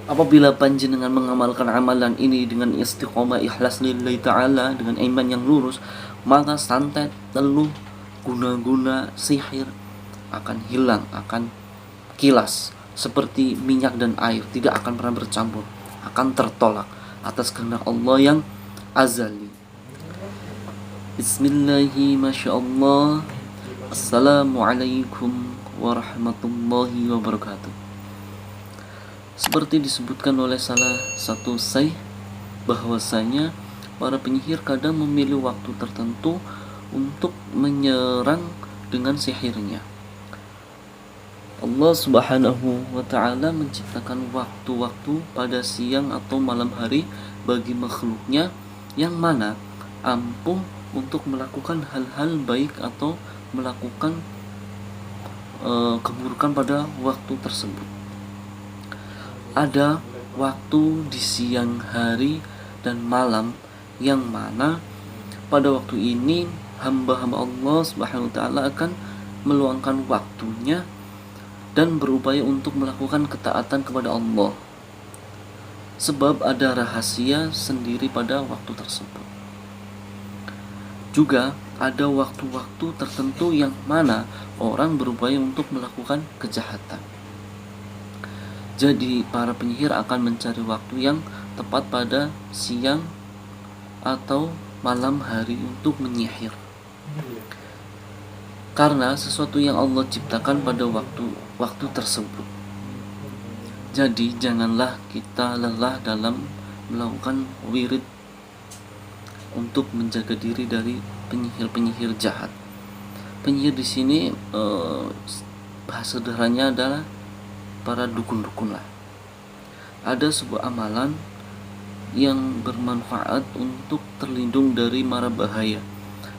Apabila panjenengan mengamalkan amalan ini dengan istiqomah ikhlas lillahi ta'ala, dengan iman yang lurus, maka santet, teluh, guna-guna sihir akan hilang, akan kilas seperti minyak dan air, tidak akan pernah bercampur, akan tertolak atas kehendak Allah yang azali. Bismillahi masyaallah. Assalamualaikum warahmatullahi wabarakatuh. Seperti disebutkan oleh salah satu syekh, bahwasanya para penyihir kadang memilih waktu tertentu untuk menyerang dengan sihirnya. Allah Subhanahu wa ta'ala menciptakan waktu-waktu pada siang atau malam hari bagi makhluknya yang mana ampuh untuk melakukan hal-hal baik atau melakukan keburukan pada waktu tersebut. Ada waktu di siang hari dan malam yang mana pada waktu ini hamba-hamba Allah Subhanahu wa ta'ala akan meluangkan waktunya dan berupaya untuk melakukan ketaatan kepada Allah, sebab ada rahasia sendiri pada waktu tersebut. Juga ada waktu-waktu tertentu yang mana orang berupaya untuk melakukan kejahatan. Jadi para penyihir akan mencari waktu yang tepat pada siang atau malam hari untuk menyihir, karena sesuatu yang Allah ciptakan pada waktu tersebut. Jadi janganlah kita lelah dalam melakukan wirid untuk menjaga diri dari penyihir-penyihir jahat. Penyihir di sini bahasa sederhananya adalah para dukun-dukun lah. Ada sebuah amalan yang bermanfaat untuk terlindung dari mara bahaya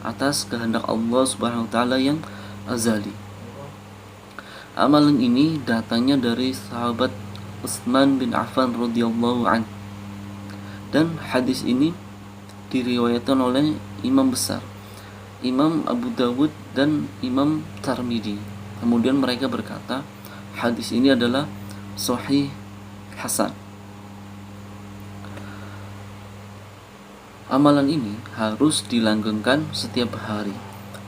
atas kehendak Allah Subhanahu wa ta'ala yang azali. Amalan ini datangnya dari sahabat Utsman bin Affan radhiyallahu anhu, dan hadis ini diriwayatkan oleh imam besar Imam Abu Dawud dan Imam Tirmidzi. Kemudian mereka berkata, hadis ini adalah sahih hasan. Amalan ini harus dilanggengkan setiap hari,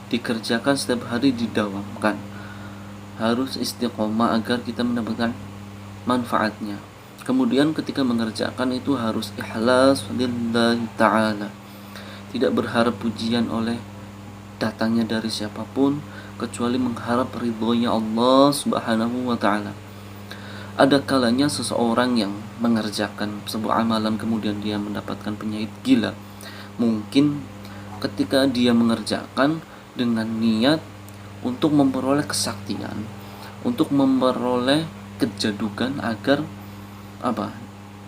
dikerjakan setiap hari, didawamkan. Harus istiqomah agar kita mendapatkan manfaatnya. Kemudian ketika mengerjakan itu harus ikhlas lillahi ta'ala, tidak berharap pujian oleh datangnya dari siapapun, kecuali mengharap ridhonya Allah Subhanahu wa ta'ala. Ada kalanya seseorang yang mengerjakan sebuah amalan kemudian dia mendapatkan penyakit gila. Mungkin ketika dia mengerjakan dengan niat untuk memperoleh kesaktian, untuk memperoleh kejadukan agar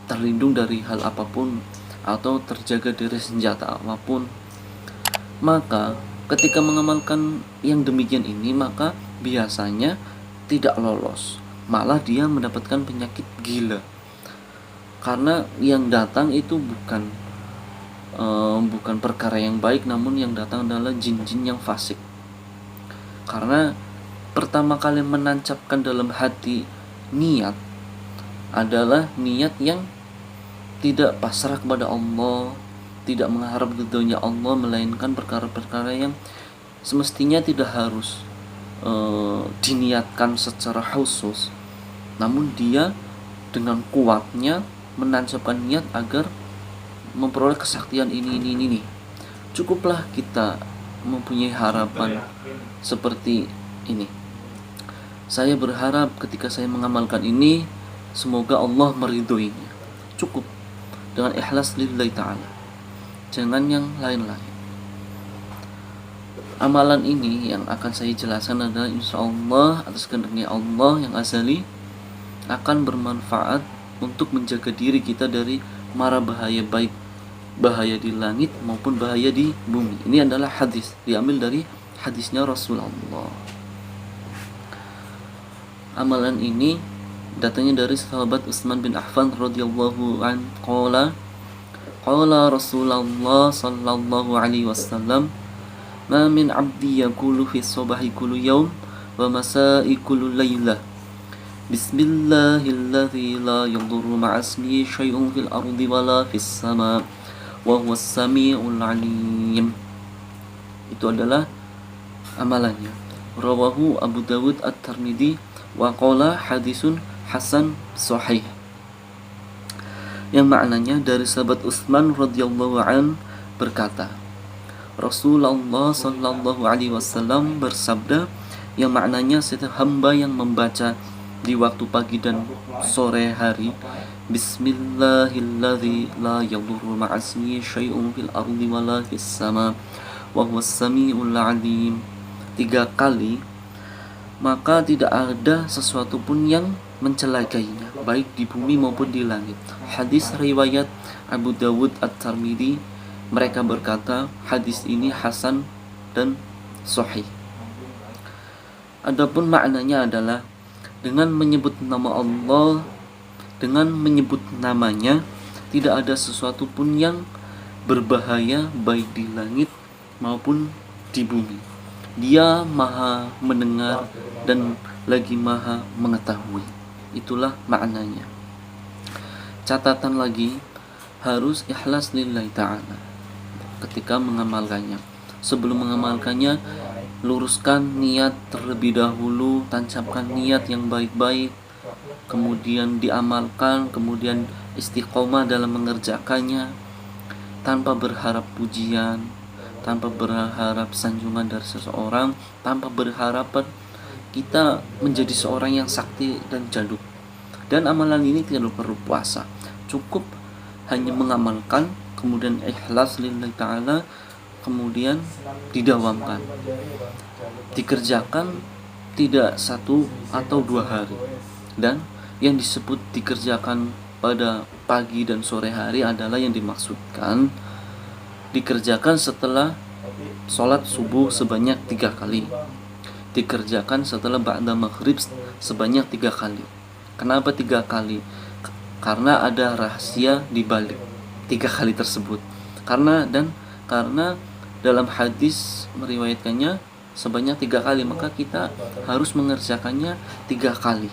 terlindung dari hal apapun atau terjaga dari senjata apapun, maka ketika mengamalkan yang demikian ini, maka biasanya tidak lolos, malah dia mendapatkan penyakit gila, karena yang datang itu bukan perkara yang baik, namun yang datang adalah jin-jin yang fasik. Karena pertama kali menancapkan dalam hati niat adalah niat yang tidak pasrah kepada Allah, tidak mengharap ridhonya Allah, melainkan perkara-perkara yang semestinya tidak harus diniatkan secara khusus, namun dia dengan kuatnya menancapkan niat agar memperoleh kesaktian ini. Cukuplah kita mempunyai harapan seperti ini. Saya berharap ketika saya mengamalkan ini, semoga Allah meridhoinya. Cukup dengan ikhlas lillahi ta'ala, jangan yang lain-lain. Amalan ini yang akan saya jelaskan adalah insyaallah atas kehendaknya Allah yang azali akan bermanfaat untuk menjaga diri kita dari mara bahaya, baik bahaya di langit maupun bahaya di bumi. Ini adalah hadis, diambil dari hadisnya Rasulullah. Amalan ini datangnya dari sahabat Utsman bin Affan radhiyallahu an, qala Rasulullah sallallahu alaihi wasallam, ma min 'abdi yaqulu fi shabahi kullu yawm wa masa'i kullu lailah Bismillahilladzi la yadurru ma'asmihi syai'un fil ardi wala fis sama wa huwas samiul alim. Itu adalah amalannya. Rawahu Abu Dawud At-Tirmidzi wa qala hadisun hasan sahih. Yang maknanya dari sahabat Utsman radhiyallahu an berkata, Rasulullah sallallahu alaihi wasallam bersabda, yang maknanya setiap hamba yang membaca di waktu pagi dan sore hari Bismillahilladzi la yadurru ma'asmihi syai'un fil ardi wala fis sama wa huwas samiul alim 3 kali, maka tidak ada sesuatu pun yang mencelakainya, baik di bumi maupun di langit. Hadis riwayat Abu Dawud At-Tirmidzi, mereka berkata hadis ini hasan dan sahih. Adapun maknanya adalah dengan menyebut nama Allah, dengan menyebut namanya, tidak ada sesuatu pun yang berbahaya baik di langit maupun di bumi. Dia maha mendengar dan lagi maha mengetahui. Itulah maknanya. Catatan lagi, harus ikhlas lillahi ta'ala ketika mengamalkannya. Sebelum mengamalkannya, luruskan niat terlebih dahulu, tancapkan niat yang baik-baik, kemudian diamalkan, kemudian istiqomah dalam mengerjakannya tanpa berharap pujian, tanpa berharap sanjungan dari seseorang, tanpa berharap kita menjadi seorang yang sakti dan jaduk. Dan amalan ini tidak perlu puasa, cukup hanya mengamalkan, kemudian ikhlas lillahi ta'ala, kemudian didawamkan, dikerjakan tidak 1 atau 2 hari. Dan yang disebut dikerjakan pada pagi dan sore hari adalah yang dimaksudkan dikerjakan setelah sholat subuh sebanyak 3 kali, dikerjakan setelah ba'da maghrib sebanyak 3 kali. Kenapa 3 kali? Karena ada rahasia di balik 3 kali tersebut. Karena dalam hadis meriwayatkannya sebanyak 3 kali, maka kita harus mengerjakannya 3 kali.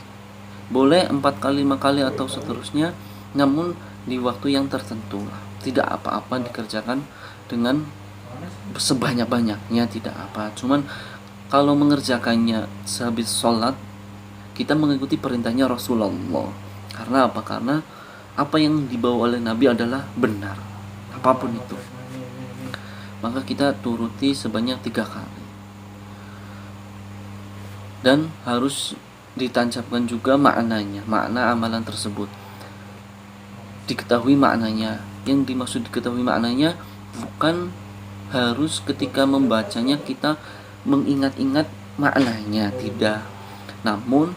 Boleh 4 kali, 5 kali atau seterusnya, namun di waktu yang tertentu. Tidak apa-apa dikerjakan dengan sebanyak-banyaknya, tidak apa. Cuman kalau mengerjakannya sehabis sholat, kita mengikuti perintahnya Rasulullah. Karena apa? Karena apa yang dibawa oleh Nabi adalah benar, apapun itu. Maka kita turuti sebanyak 3 kali. Dan harus ditancapkan juga maknanya, makna amalan tersebut. Diketahui maknanya. Yang dimaksud diketahui maknanya bukan harus ketika membacanya kita mengingat-ingat maknanya, tidak. Namun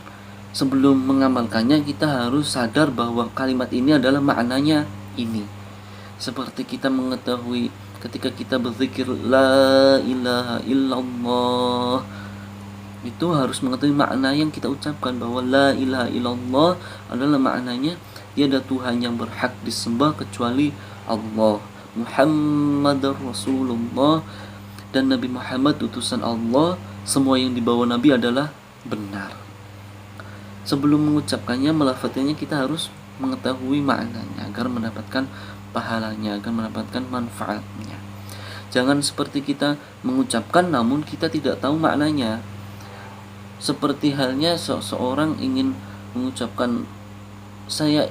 sebelum mengamalkannya kita harus sadar bahwa kalimat ini adalah maknanya ini. Seperti kita mengetahui ketika kita berzikir la ilaha illallah, itu harus mengetahui makna yang kita ucapkan, bahwa la ilaha illallah adalah maknanya tiada Tuhan yang berhak disembah kecuali Allah, Muhammadar Rasulullah, dan Nabi Muhammad utusan Allah. Semua yang dibawa Nabi adalah benar. Sebelum mengucapkannya, melafadzkannya, kita harus mengetahui maknanya agar mendapatkan pahalanya, agar mendapatkan manfaatnya. Jangan seperti kita mengucapkan namun kita tidak tahu maknanya. Seperti halnya seseorang ingin mengucapkan saya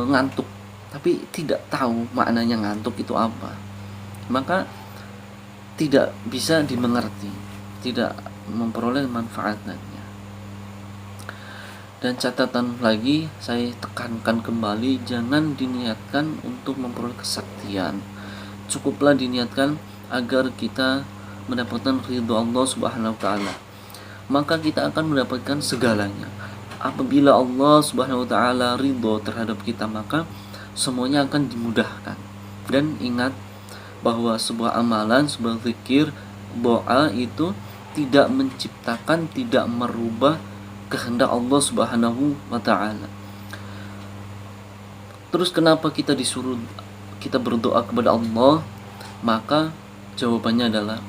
ngantuk, tapi tidak tahu maknanya ngantuk itu apa, maka tidak bisa dimengerti, tidak memperoleh manfaatnya. Dan catatan lagi, saya tekankan kembali, jangan diniatkan untuk memperoleh kesaktian. Cukuplah diniatkan agar kita mendapatkan ridho Allah Subhanahu wa taala. Maka kita akan mendapatkan segalanya. Apabila Allah Subhanahu wa taala ridho terhadap kita, maka semuanya akan dimudahkan. Dan ingat bahwa sebuah amalan, sebuah zikir, doa itu tidak menciptakan, tidak merubah kehendak Allah Subhanahu wa taala. Terus kenapa kita disuruh kita berdoa kepada Allah? Maka jawabannya adalah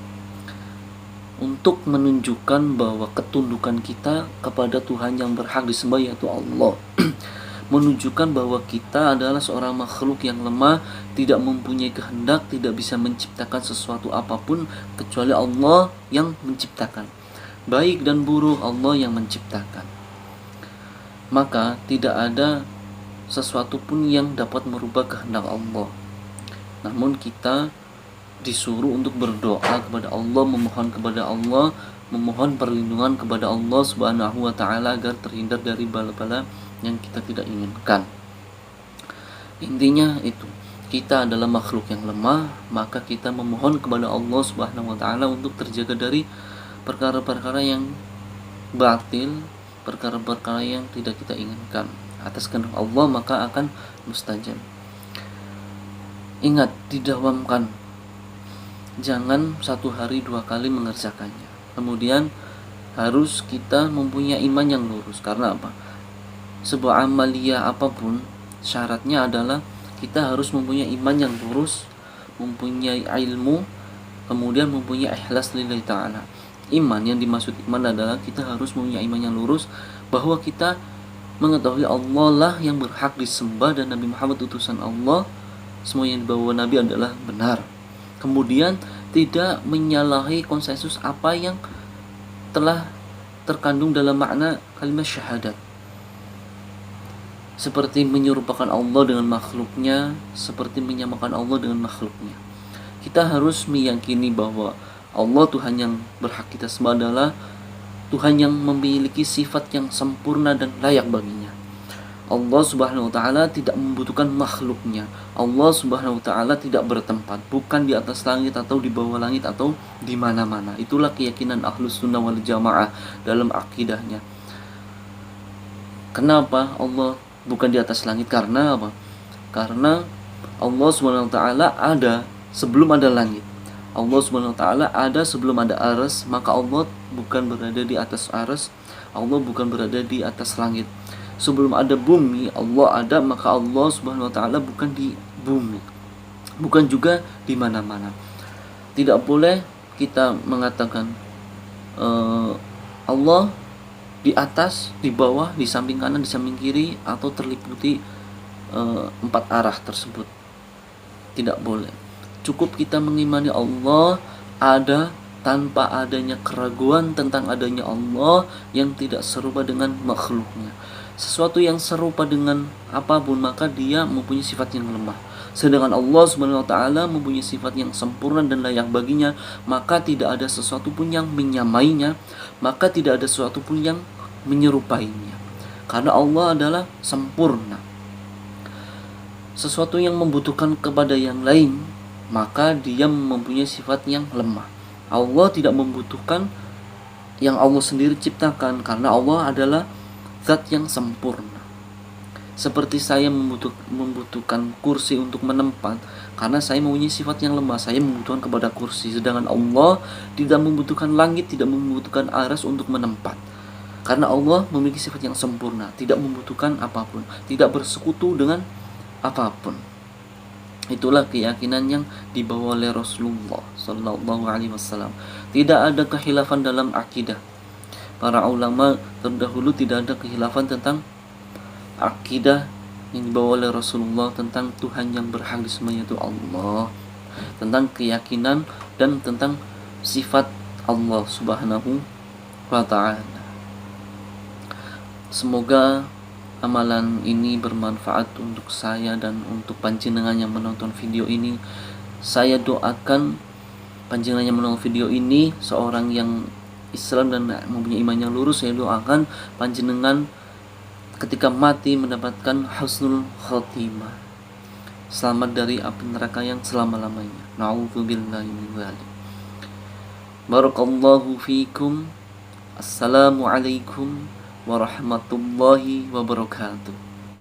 untuk menunjukkan bahwa ketundukan kita kepada Tuhan yang berhak disembah, yaitu Allah. Menunjukkan bahwa kita adalah seorang makhluk yang lemah, tidak mempunyai kehendak, tidak bisa menciptakan sesuatu apapun kecuali Allah yang menciptakan. Baik dan buruk Allah yang menciptakan. Maka tidak ada sesuatu pun yang dapat merubah kehendak Allah. Namun kita disuruh untuk berdoa kepada Allah, memohon kepada Allah, memohon perlindungan kepada Allah Subhanahu wa taala agar terhindar dari bala-bala yang kita tidak inginkan. Intinya itu, kita adalah makhluk yang lemah, maka kita memohon kepada Allah Subhanahu wa taala untuk terjaga dari perkara-perkara yang batil, perkara-perkara yang tidak kita inginkan. Atas kehendak Allah maka akan mustajab. Ingat, didawamkan. Jangan satu hari 2 kali mengerjakannya. Kemudian harus kita mempunyai iman yang lurus. Karena apa? Sebuah amaliyah apapun syaratnya adalah kita harus mempunyai iman yang lurus, mempunyai ilmu, kemudian mempunyai ikhlas lillahi ta'ala. Iman, yang dimaksud iman adalah kita harus mempunyai iman yang lurus, bahwa kita mengetahui Allah lah yang berhak disembah dan Nabi Muhammad utusan Allah, semua yang dibawa Nabi adalah benar. Kemudian tidak menyalahi konsensus apa yang telah terkandung dalam makna kalimat syahadat, seperti menyerupakan Allah dengan makhluknya, seperti menyamakan Allah dengan makhluknya. Kita harus meyakini bahwa Allah Tuhan yang berhak kita sembah adalah Tuhan yang memiliki sifat yang sempurna dan layak baginya. Allah Subhanahu wa taala tidak membutuhkan makhluknya. Allah Subhanahu wa taala tidak bertempat, bukan di atas langit atau di bawah langit atau di mana-mana. Itulah keyakinan Ahlus Sunnah wal Jamaah dalam akidahnya. Kenapa Allah bukan di atas langit? Karena apa? Karena Allah Subhanahu wa taala ada sebelum ada langit. Allah Subhanahu wa taala ada sebelum ada arsy, maka Allah bukan berada di atas arsy, Allah bukan berada di atas langit. Sebelum ada bumi, Allah ada, maka Allah Subhanahu wa taala bukan di bumi, bukan juga di mana-mana. Tidak boleh kita mengatakan Allah di atas, di bawah, di samping kanan, di samping kiri, atau terliputi 4 arah tersebut. Tidak boleh. Cukup kita mengimani Allah ada tanpa adanya keraguan tentang adanya Allah yang tidak serupa dengan makhluknya. Sesuatu yang serupa dengan apapun maka dia mempunyai sifat yang lemah. Sedangkan Allah Subhanahu wa taala mempunyai sifat yang sempurna dan layak baginya, maka tidak ada sesuatu pun yang menyamainya, maka tidak ada sesuatu pun yang menyerupainya. Karena Allah adalah sempurna. Sesuatu yang membutuhkan kepada yang lain, maka dia mempunyai sifat yang lemah. Allah tidak membutuhkan yang Allah sendiri ciptakan, karena Allah adalah zat yang sempurna. Seperti saya membutuhkan kursi untuk menempat, karena saya mempunyai sifat yang lemah, saya membutuhkan kepada kursi. Sedangkan Allah tidak membutuhkan langit, tidak membutuhkan aras untuk menempat, karena Allah memiliki sifat yang sempurna, tidak membutuhkan apapun, tidak bersekutu dengan apapun. Itulah keyakinan yang dibawa oleh Rasulullah Sallallahu Alaihi Wasallam. Tidak ada kekhilafan dalam akidah. Para ulama terdahulu tidak ada kekhilafan tentang akidah yang dibawa oleh Rasulullah tentang Tuhan yang berhak disembah, yaitu Allah, tentang keyakinan dan tentang sifat Allah Subhanahu wa taala. Semoga amalan ini bermanfaat untuk saya dan untuk panjenengan yang menonton video ini. Saya doakan panjenengan yang menonton video ini seorang yang Islam dan mempunyai iman yang lurus. Saya doakan panjenengan ketika mati mendapatkan husnul khotimah, selamat dari api neraka yang selama-lamanya. Na'udzubillahi min dzalik. Barakallahu fikum. Assalamualaikum warahmatullahi wabarakatuh.